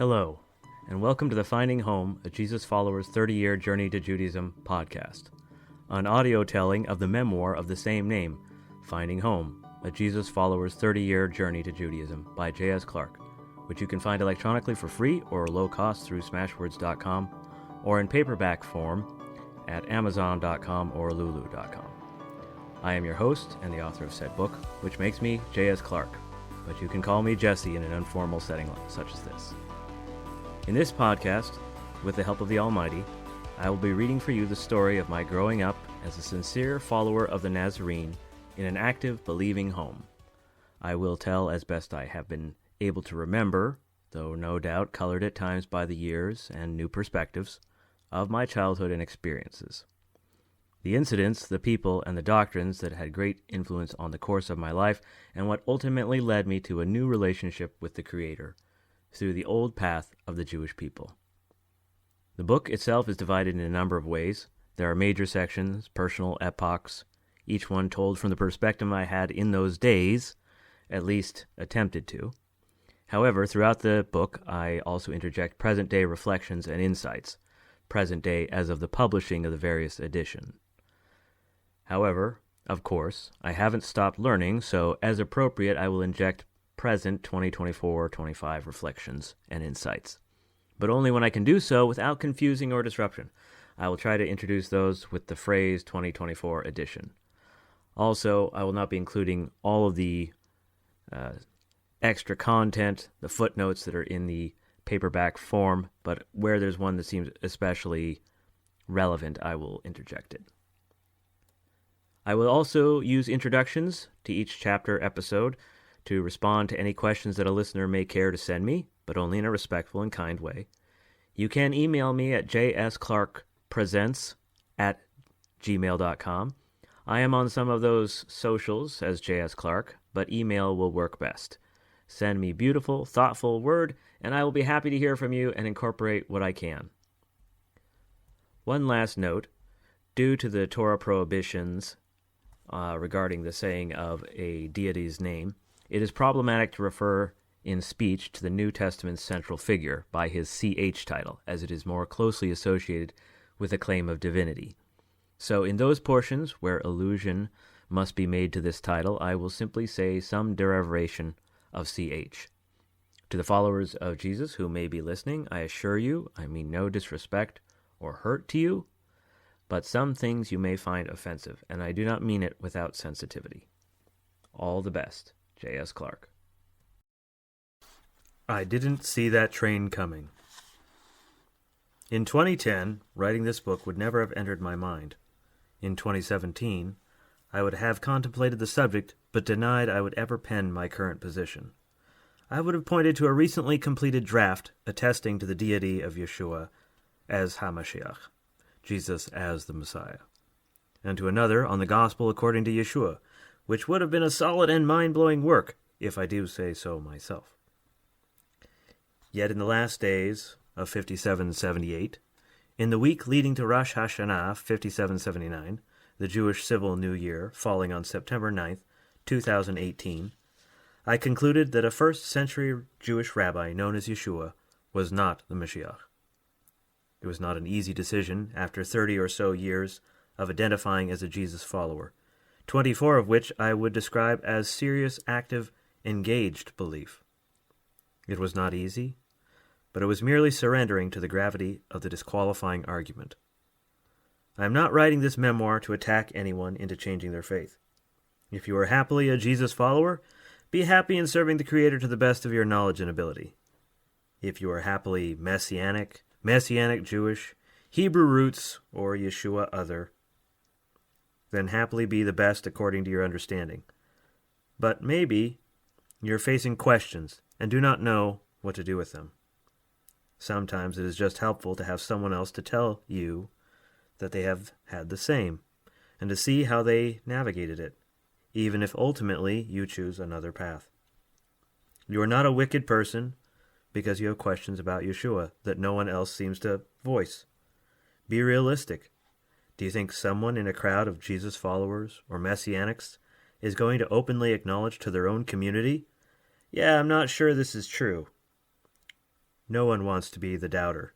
Hello, and welcome to the Finding Home, a Jesus Follower's 30-Year Journey to Judaism podcast, an audio telling of the memoir of the same name, Finding Home, a Jesus Follower's 30-Year Journey to Judaism by J.S. Clark, which you can find electronically for free or low cost through smashwords.com or in paperback form at amazon.com or lulu.com. I am your host and the author of said book, which makes me J.S. Clark, but you can call me Jesse in an informal setting such as this. In this podcast, with the help of the Almighty, I will be reading for you the story of my growing up as a sincere follower of the Nazarene in an active, believing home. I will tell as best I have been able to remember, though no doubt colored at times by the years and new perspectives, of my childhood and experiences. The incidents, the people, and the doctrines that had great influence on the course of my life and what ultimately led me to a new relationship with the Creator through the old path of the Jewish people. The book itself is divided in a number of ways. There are major sections, personal epochs, each one told from the perspective I had in those days, at least attempted to. However, throughout the book, I also interject present-day reflections and insights, present day as of the publishing of the various editions. However, of course, I haven't stopped learning, so as appropriate, I will inject present 2024-25 reflections and insights, but only when I can do so without confusing or disruption. I will try to introduce those with the phrase 2024 edition. Also, I will not be including all of the extra content, the footnotes that are in the paperback form, but where there's one that seems especially relevant, I will interject it. I will also use introductions to each chapter episode to respond to any questions that a listener may care to send me, but only in a respectful and kind way. You can email me at jsclarkpresents@gmail.com. I am on some of those socials as JS Clark, but email will work best. Send me beautiful, thoughtful word, and I will be happy to hear from you and incorporate what I can. One last note, due to the Torah prohibitions regarding the saying of a deity's name, it is problematic to refer in speech to the New Testament's central figure by his CH title, as it is more closely associated with a claim of divinity. So in those portions where allusion must be made to this title, I will simply say some derivation of CH. To the followers of Jesus who may be listening, I assure you, I mean no disrespect or hurt to you, but some things you may find offensive, and I do not mean it without sensitivity. All the best, J.S. Clark. I didn't see that train coming. In 2010, writing this book would never have entered my mind. In 2017, I would have contemplated the subject, but denied I would ever pen my current position. I would have pointed to a recently completed draft attesting to the deity of Yeshua as HaMashiach, Jesus as the Messiah, and to another on the Gospel according to Yeshua, which would have been a solid and mind-blowing work, if I do say so myself. Yet in the last days of 5778, in the week leading to Rosh Hashanah 5779, the Jewish Civil New Year falling on September 9th, 2018, I concluded that a first-century Jewish rabbi known as Yeshua was not the Mashiach. It was not an easy decision after 30 or so years of identifying as a Jesus follower, 24 of which I would describe as serious, active, engaged belief. It was not easy, but it was merely surrendering to the gravity of the disqualifying argument. I am not writing this memoir to attack anyone into changing their faith. If you are happily a Jesus follower, be happy in serving the Creator to the best of your knowledge and ability. If you are happily Messianic Jewish, Hebrew roots, or Yeshua other, then happily be the best according to your understanding. But maybe you're facing questions and do not know what to do with them. Sometimes it is just helpful to have someone else to tell you that they have had the same, and to see how they navigated it, even if ultimately you choose another path. You are not a wicked person because you have questions about Yeshua that no one else seems to voice. Be realistic. Do you think someone in a crowd of Jesus followers or Messianics is going to openly acknowledge to their own community, "Yeah, I'm not sure this is true"? No one wants to be the doubter.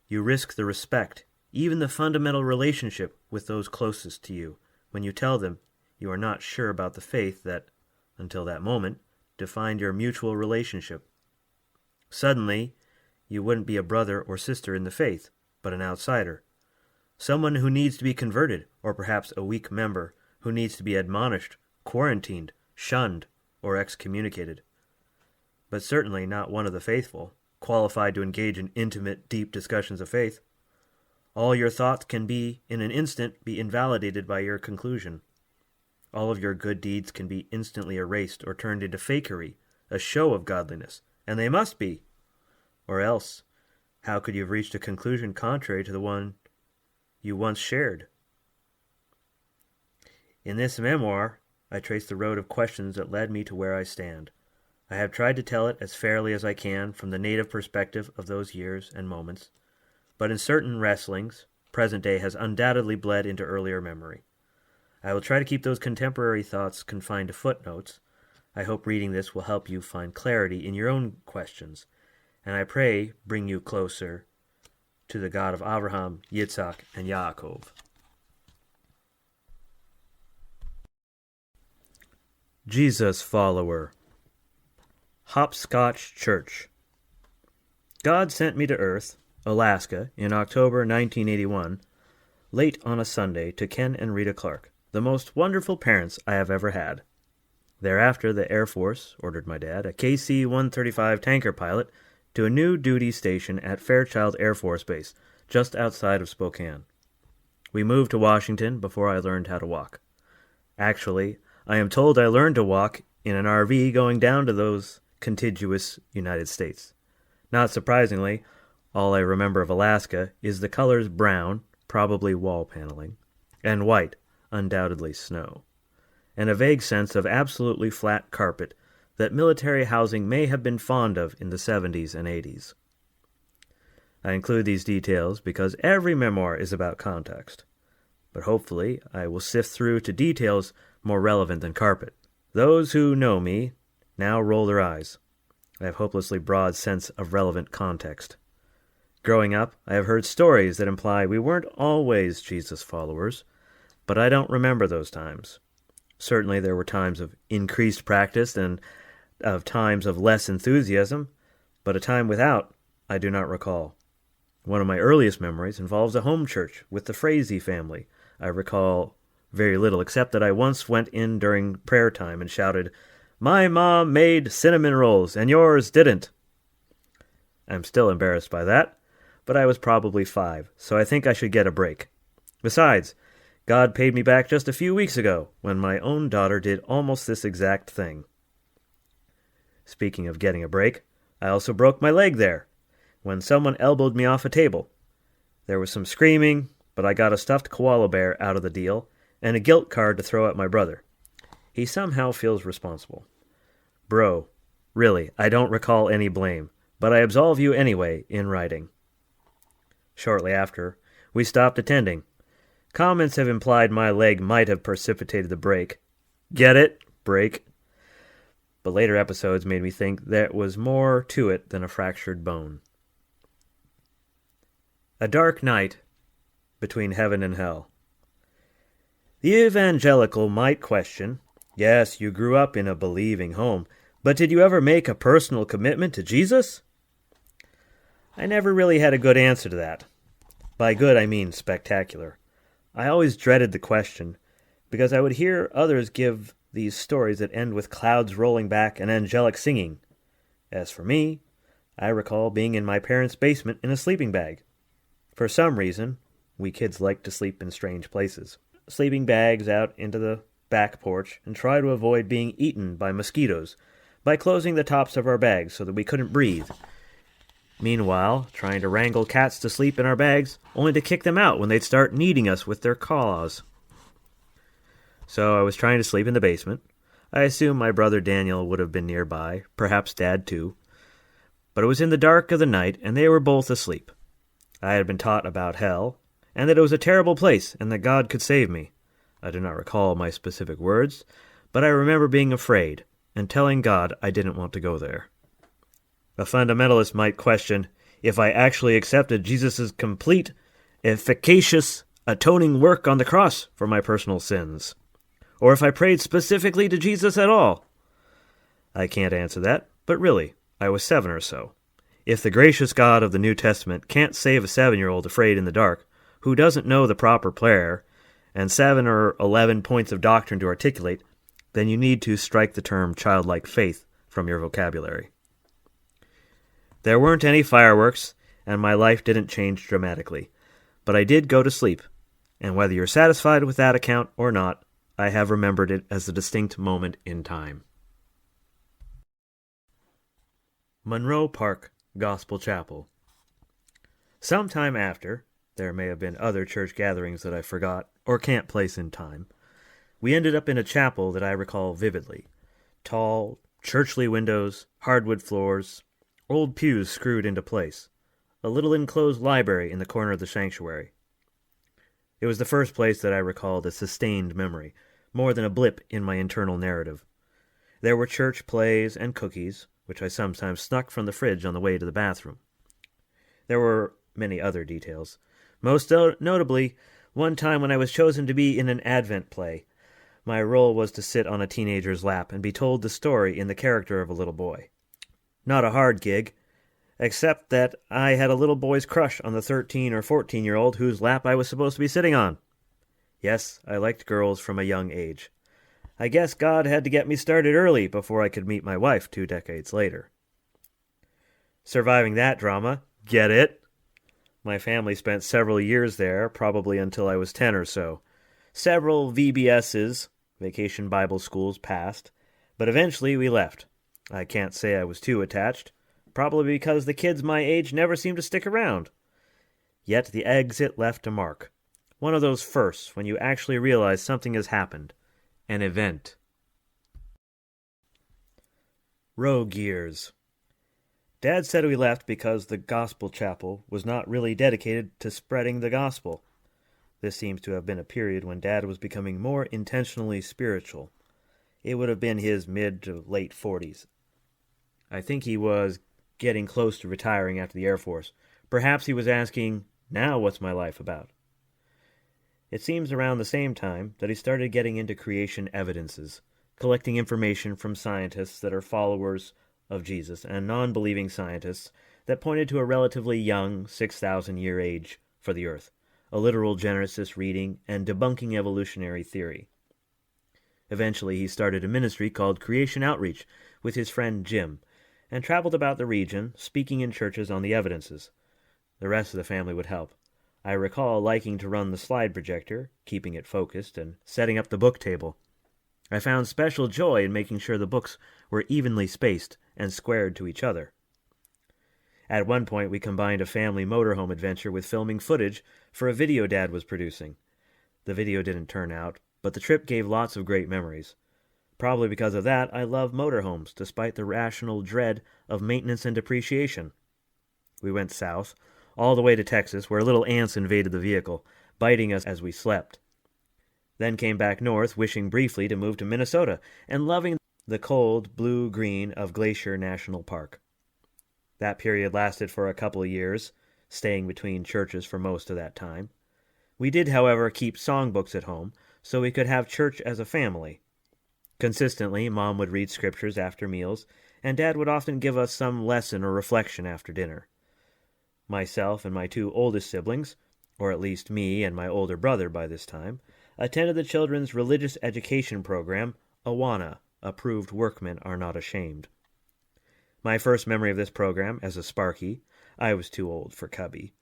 You risk the respect, even the fundamental relationship with those closest to you, when you tell them you are not sure about the faith that, until that moment, defined your mutual relationship. Suddenly, you wouldn't be a brother or sister in the faith, but an outsider. Someone who needs to be converted, or perhaps a weak member who needs to be admonished, quarantined, shunned, or excommunicated. But certainly not one of the faithful, qualified to engage in intimate, deep discussions of faith. All your thoughts can in an instant, be invalidated by your conclusion. All of your good deeds can be instantly erased or turned into fakery, a show of godliness, and they must be. Or else, how could you have reached a conclusion contrary to the one you once shared? In this memoir, I trace the road of questions that led me to where I stand. I have tried to tell it as fairly as I can from the native perspective of those years and moments, but in certain wrestlings, present day has undoubtedly bled into earlier memory. I will try to keep those contemporary thoughts confined to footnotes. I hope reading this will help you find clarity in your own questions, and I pray bring you closer to the God of Abraham, Yitzhak, and Yaakov. Jesus follower. Hopscotch Church. God sent me to Earth, Alaska, in October 1981, late on a Sunday, to Ken and Rita Clark, the most wonderful parents I have ever had. Thereafter, the Air Force ordered my dad, a KC-135 tanker pilot, to a new duty station at Fairchild Air Force Base, just outside of Spokane. We moved to Washington before I learned how to walk. Actually, I am told I learned to walk in an RV going down to those contiguous United States. Not surprisingly, all I remember of Alaska is the colors brown, probably wall paneling, and white, undoubtedly snow, and a vague sense of absolutely flat carpet that military housing may have been fond of in the 70s and 80s. I include these details because every memoir is about context, but hopefully I will sift through to details more relevant than carpet. Those who know me now roll their eyes. I have hopelessly broad sense of relevant context. Growing up, I have heard stories that imply we weren't always Jesus followers, but I don't remember those times. Certainly there were times of increased practice and of times of less enthusiasm, but a time without I do not recall. One of my earliest memories involves a home church with the Frazee family. I recall very little, except that I once went in during prayer time and shouted, "My mom made cinnamon rolls, and yours didn't." I'm still embarrassed by that, but I was probably 5, so I think I should get a break. Besides, God paid me back just a few weeks ago when my own daughter did almost this exact thing. Speaking of getting a break, I also broke my leg there, when someone elbowed me off a table. There was some screaming, but I got a stuffed koala bear out of the deal, and a guilt card to throw at my brother. He somehow feels responsible. Bro, really, I don't recall any blame, but I absolve you anyway in writing. Shortly after, we stopped attending. Comments have implied my leg might have precipitated the break. Get it? Break. But later episodes made me think there was more to it than a fractured bone. A dark night between heaven and hell. The evangelical might question, yes, you grew up in a believing home, but did you ever make a personal commitment to Jesus? I never really had a good answer to that. By good, I mean spectacular. I always dreaded the question, because I would hear others give these stories that end with clouds rolling back and angelic singing. As for me, I recall being in my parents' basement in a sleeping bag. For some reason, we kids like to sleep in strange places. Sleeping bags out into the back porch and try to avoid being eaten by mosquitoes by closing the tops of our bags so that we couldn't breathe. Meanwhile, trying to wrangle cats to sleep in our bags, only to kick them out when they'd start kneading us with their claws. So I was trying to sleep in the basement. I assume my brother Daniel would have been nearby, perhaps Dad too. But it was in the dark of the night, and they were both asleep. I had been taught about hell, and that it was a terrible place, and that God could save me. I do not recall my specific words, but I remember being afraid, and telling God I didn't want to go there. A fundamentalist might question if I actually accepted Jesus' complete, efficacious, atoning work on the cross for my personal sins, or if I prayed specifically to Jesus at all. I can't answer that, but really, I was 7 or so. If the gracious God of the New Testament can't save a 7-year-old afraid in the dark, who doesn't know the proper prayer, and 7 or 11 points of doctrine to articulate, then you need to strike the term childlike faith from your vocabulary. There weren't any fireworks, and my life didn't change dramatically, but I did go to sleep, and whether you're satisfied with that account or not, I have remembered it as a distinct moment in time. Monroe Park Gospel Chapel. Sometime after, there may have been other church gatherings that I forgot or can't place in time, we ended up in a chapel that I recall vividly. Tall, churchly windows, hardwood floors, old pews screwed into place, a little enclosed library in the corner of the sanctuary. It was the first place that I recalled a sustained memory, more than a blip in my internal narrative. There were church plays and cookies, which I sometimes snuck from the fridge on the way to the bathroom. There were many other details, most notably one time when I was chosen to be in an Advent play. My role was to sit on a teenager's lap and be told the story in the character of a little boy. Not a hard gig, except that I had a little boy's crush on the 13 or 14-year-old whose lap I was supposed to be sitting on. Yes, I liked girls from a young age. I guess God had to get me started early before I could meet my wife 2 decades later. Surviving that drama, get it? My family spent several years there, probably until I was 10 or so. Several VBSs, Vacation Bible Schools, passed, but eventually we left. I can't say I was too attached, probably because the kids my age never seemed to stick around. Yet the exit left a mark. One of those firsts when you actually realize something has happened. An event. Rogue years. Dad said we left because the gospel chapel was not really dedicated to spreading the gospel. This seems to have been a period when Dad was becoming more intentionally spiritual. It would have been his mid to late 40s. I think he was getting close to retiring after the Air Force. Perhaps he was asking, now what's my life about? It seems around the same time that he started getting into creation evidences, collecting information from scientists that are followers of Jesus and non-believing scientists that pointed to a relatively young 6,000-year age for the Earth, a literal Genesis reading, and debunking evolutionary theory. Eventually, he started a ministry called Creation Outreach with his friend Jim, and traveled about the region, speaking in churches on the evidences. The rest of the family would help. I recall liking to run the slide projector, keeping it focused, and setting up the book table. I found special joy in making sure the books were evenly spaced and squared to each other. At one point, we combined a family motorhome adventure with filming footage for a video Dad was producing. The video didn't turn out, but the trip gave lots of great memories. Probably because of that, I love motorhomes, despite the rational dread of maintenance and depreciation. We went south, all the way to Texas, where little ants invaded the vehicle, biting us as we slept. Then came back north, wishing briefly to move to Minnesota, and loving the cold blue-green of Glacier National Park. That period lasted for a couple of years, staying between churches for most of that time. We did, however, keep songbooks at home, so we could have church as a family. Consistently, Mom would read scriptures after meals, and Dad would often give us some lesson or reflection after dinner. Myself and my 2 oldest siblings, or at least me and my older brother by this time, attended the children's religious education program, Awana, Approved Workmen Are Not Ashamed. My first memory of this program, as a Sparky, I was too old for Cubby,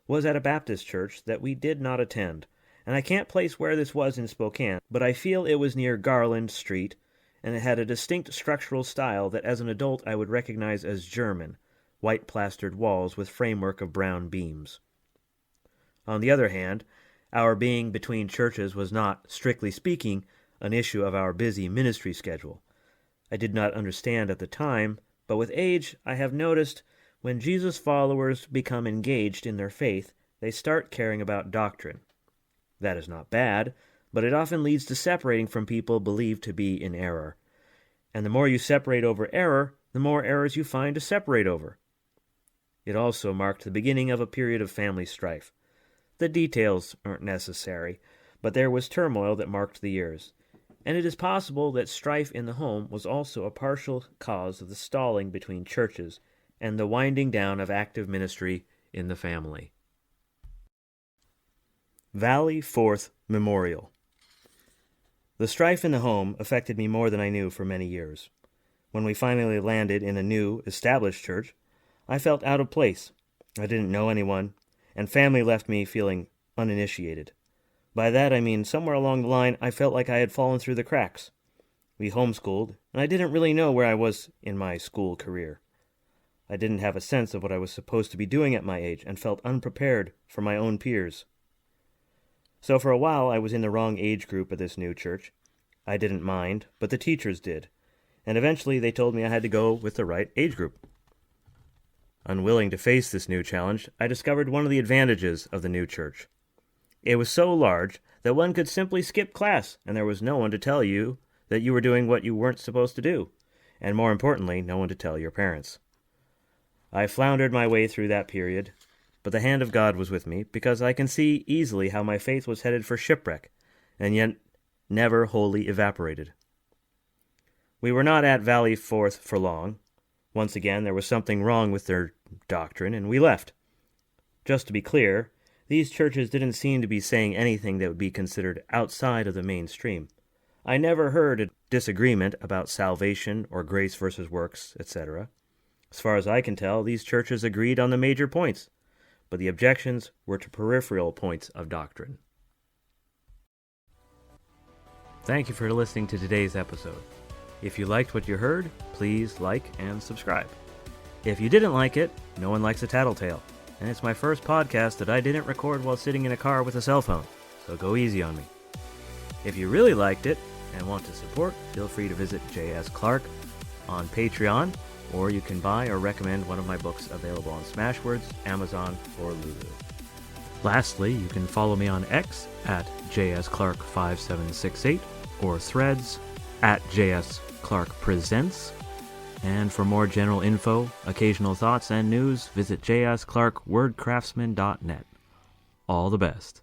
was at a Baptist church that we did not attend, and I can't place where this was in Spokane, but I feel it was near Garland Street, and it had a distinct structural style that as an adult I would recognize as German, white plastered walls with framework of brown beams. On the other hand, our being between churches was not, strictly speaking, an issue of our busy ministry schedule. I did not understand at the time, but with age I have noticed when Jesus followers become engaged in their faith, they start caring about doctrine. That is not bad, but it often leads to separating from people believed to be in error. And the more you separate over error, the more errors you find to separate over. It also marked the beginning of a period of family strife. The details aren't necessary, but there was turmoil that marked the years, and it is possible that strife in the home was also a partial cause of the stalling between churches and the winding down of active ministry in the family. Valley Fourth Memorial. The strife in the home affected me more than I knew for many years. When we finally landed in a new, established church, I felt out of place. I didn't know anyone, and family left me feeling uninitiated. By that I mean somewhere along the line I felt like I had fallen through the cracks. We homeschooled, and I didn't really know where I was in my school career. I didn't have a sense of what I was supposed to be doing at my age and felt unprepared for my own peers. So for a while I was in the wrong age group at this new church. I didn't mind, but the teachers did, and eventually they told me I had to go with the right age group. Unwilling to face this new challenge, I discovered one of the advantages of the new church. It was so large that one could simply skip class, and there was no one to tell you that you were doing what you weren't supposed to do, and more importantly, no one to tell your parents. I floundered my way through that period, but the hand of God was with me, because I can see easily how my faith was headed for shipwreck, and yet never wholly evaporated. We were not at Valley Fourth for long. Once again, there was something wrong with their doctrine, and we left. Just to be clear, these churches didn't seem to be saying anything that would be considered outside of the mainstream. I never heard a disagreement about salvation or grace versus works, etc. As far as I can tell, these churches agreed on the major points, but the objections were to peripheral points of doctrine. Thank you for listening to today's episode. If you liked what you heard, please like and subscribe. If you didn't like it, no one likes a tattletale, and it's my first podcast that I didn't record while sitting in a car with a cell phone, so go easy on me. If you really liked it and want to support, feel free to visit J.S. Clark on Patreon, or you can buy or recommend one of my books available on Smashwords, Amazon, or Lulu. Lastly, you can follow me on X at JSClark5768 or Threads at JSClarkPresents. And for more general info, occasional thoughts, and news, visit jsclarkwordcraftsman.net. All the best.